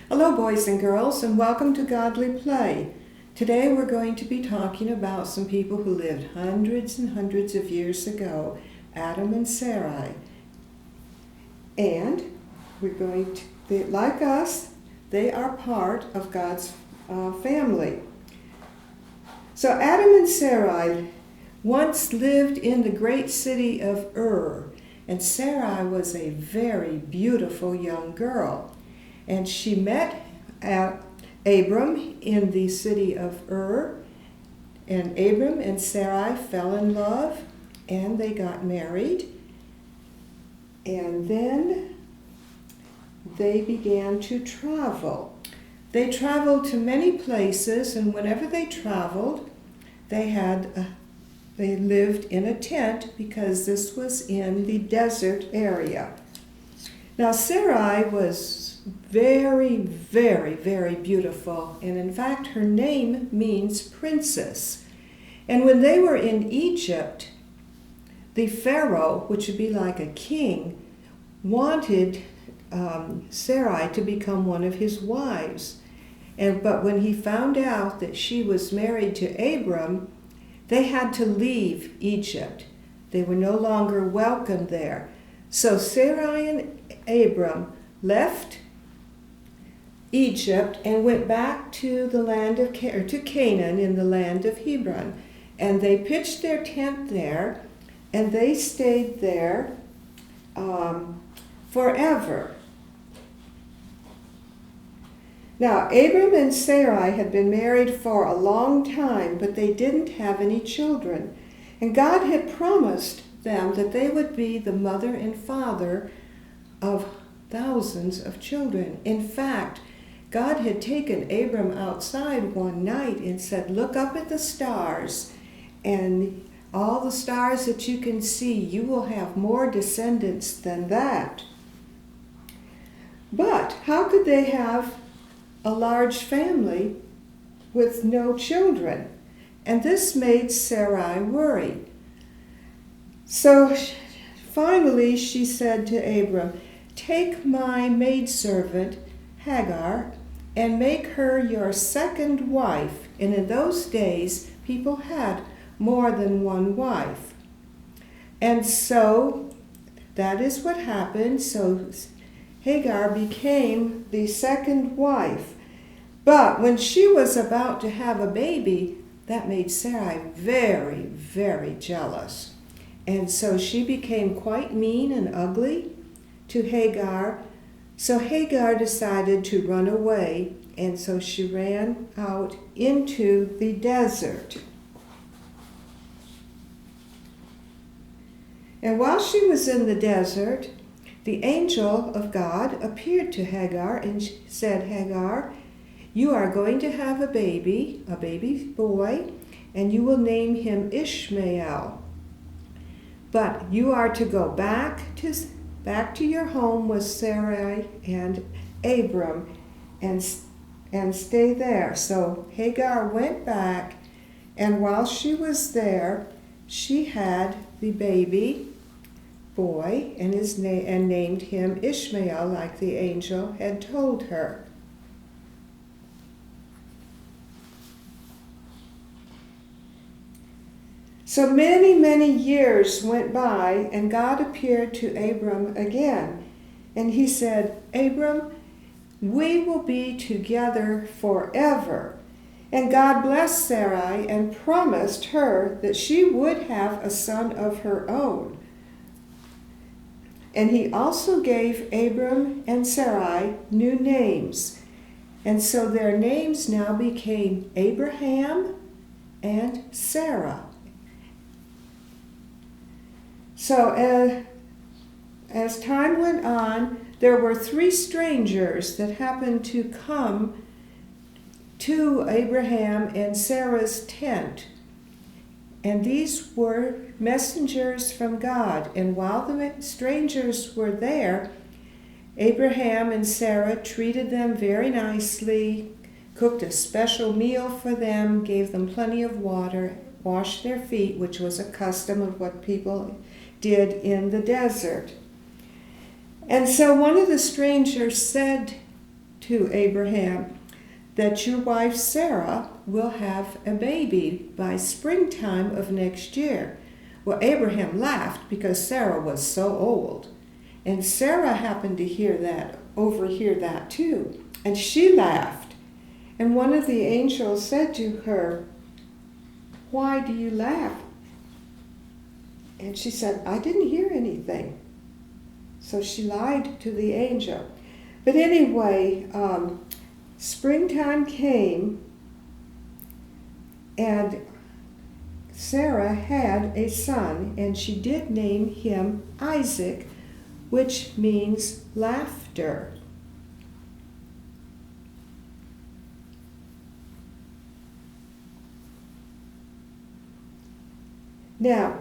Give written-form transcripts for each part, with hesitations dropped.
Hello, boys and girls, and welcome to Godly Play. Today we're going to be talking about some people who lived hundreds and hundreds of years ago, Adam and Sarai. And we're going to, like us, they are part of God's family. So Adam and Sarai once lived in the great city of Ur, and Sarai was a very beautiful young girl. And she met Abram in the city of Ur, and Abram and Sarai fell in love, and they got married. And then they began to travel. They traveled to many places, and whenever they traveled, they lived in a tent because this was in the desert area. Now Sarai was very, very, very beautiful, and in fact her name means princess. And when they were in Egypt, the Pharaoh, which would be like a king, wanted Sarai to become one of his wives. But when he found out that she was married to Abram, they had to leave Egypt. They were no longer welcome there. So Sarai and Abram left Egypt and went back to the land of to Canaan in the land of Hebron, and they pitched their tent there, and they stayed there forever. Now Abram and Sarai had been married for a long time, but they didn't have any children, and God had promised them that they would be the mother and father of thousands of children. In fact, God had taken Abram outside one night and said, "Look up at the stars, and all the stars that you can see, you will have more descendants than that." But how could they have a large family with no children? And this made Sarai worry. So finally she said to Abram, "Take my maidservant Hagar and make her your second wife." And in those days, people had more than one wife. And so that is what happened. So Hagar became the second wife. But when she was about to have a baby, that made Sarai very, very jealous. And so she became quite mean and ugly to Hagar. So Hagar decided to run away, and so she ran out into the desert. And while she was in the desert, the angel of God appeared to Hagar and said, "Hagar, you are going to have a baby boy, and you will name him Ishmael. But you are to go back to your home with Sarai and Abram and stay there." So Hagar went back, and while she was there, she had the baby boy and named him Ishmael, like the angel had told her. So many, many years went by, and God appeared to Abram again. And he said, "Abram, we will be together forever." And God blessed Sarai and promised her that she would have a son of her own. And he also gave Abram and Sarai new names. And so their names now became Abraham and Sarah. So as time went on, there were 3 strangers that happened to come to Abraham and Sarah's tent. And these were messengers from God. And while the strangers were there, Abraham and Sarah treated them very nicely, cooked a special meal for them, gave them plenty of water, washed their feet, which was a custom of what people did in the desert. And so one of the strangers said to Abraham that your wife Sarah will have a baby by springtime of next year. Well, Abraham laughed because Sarah was so old. And Sarah happened to overhear that too. And she laughed. And one of the angels said to her, "Why do you laugh?" And she said, "I didn't hear anything." So she lied to the angel. But anyway, springtime came, and Sarah had a son, and she did name him Isaac, which means laughter. Now,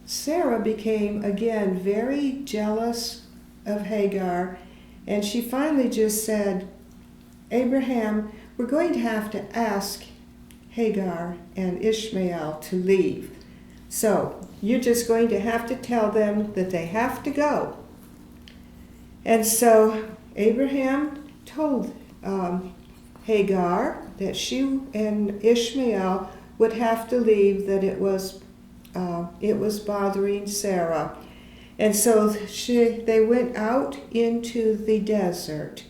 Sarah became again very jealous of Hagar, and she finally just said, "Abraham, we're going to have to ask Hagar and Ishmael to leave. So you're just going to have to tell them that they have to go." And so Abraham told Hagar that she and Ishmael would have to leave, that it was bothering Sarah. And so they went out into the desert,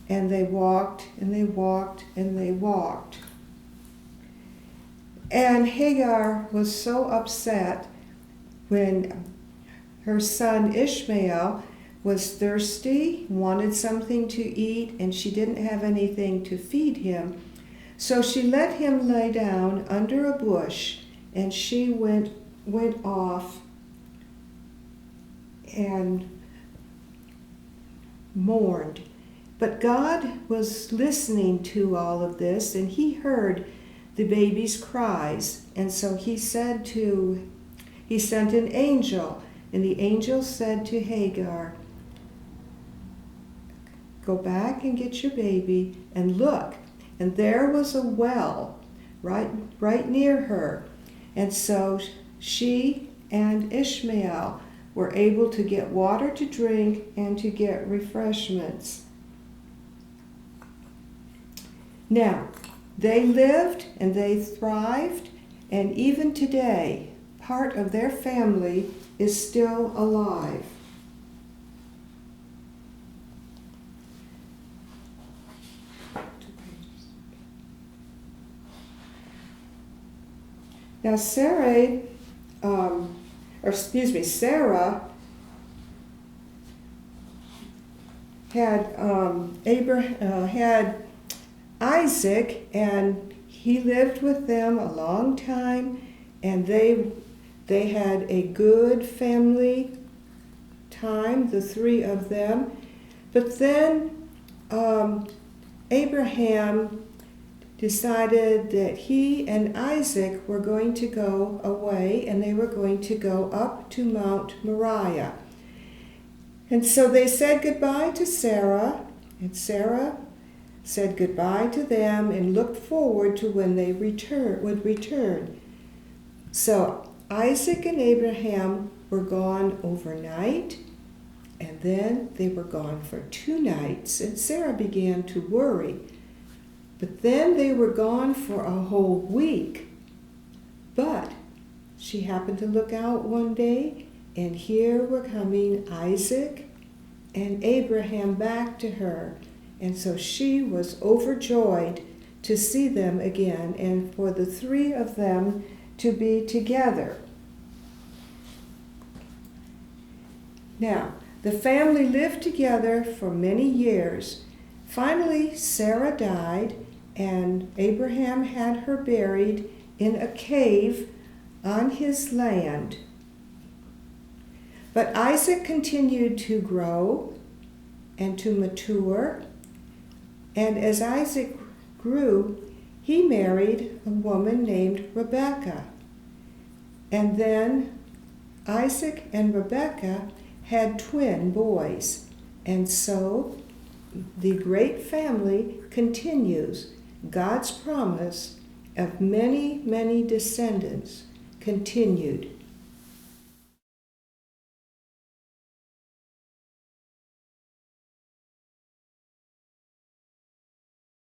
and they walked and they walked and they walked. And Hagar was so upset when her son Ishmael was thirsty, wanted something to eat, and she didn't have anything to feed him. So she let him lay down under a bush, and she went off and mourned. But God was listening to all of this, and he heard the baby's cries. And so he sent an angel, and the angel said to Hagar, "Go back and get your baby and look." And there was a well right near her. And so she and Ishmael were able to get water to drink and to get refreshments. Now, they lived and they thrived, and even today, part of their family is still alive. Now, Sarah had Isaac, and he lived with them a long time, and they had a good family time, the three of them. But then Abraham decided that he and Isaac were going to go away, and they were going to go up to Mount Moriah. And so they said goodbye to Sarah, and Sarah said goodbye to them and looked forward to when they would return. So Isaac and Abraham were gone overnight, and then they were gone for 2 nights, and Sarah began to worry. But then they were gone for a whole week. But she happened to look out one day, and here were coming Isaac and Abraham back to her. And so she was overjoyed to see them again and for the three of them to be together. Now, the family lived together for many years. Finally, Sarah died, and Abraham had her buried in a cave on his land. But Isaac continued to grow and to mature, and as Isaac grew, he married a woman named Rebekah. And then Isaac and Rebekah had twin boys, and so the great family continues. God's promise of many, many descendants continued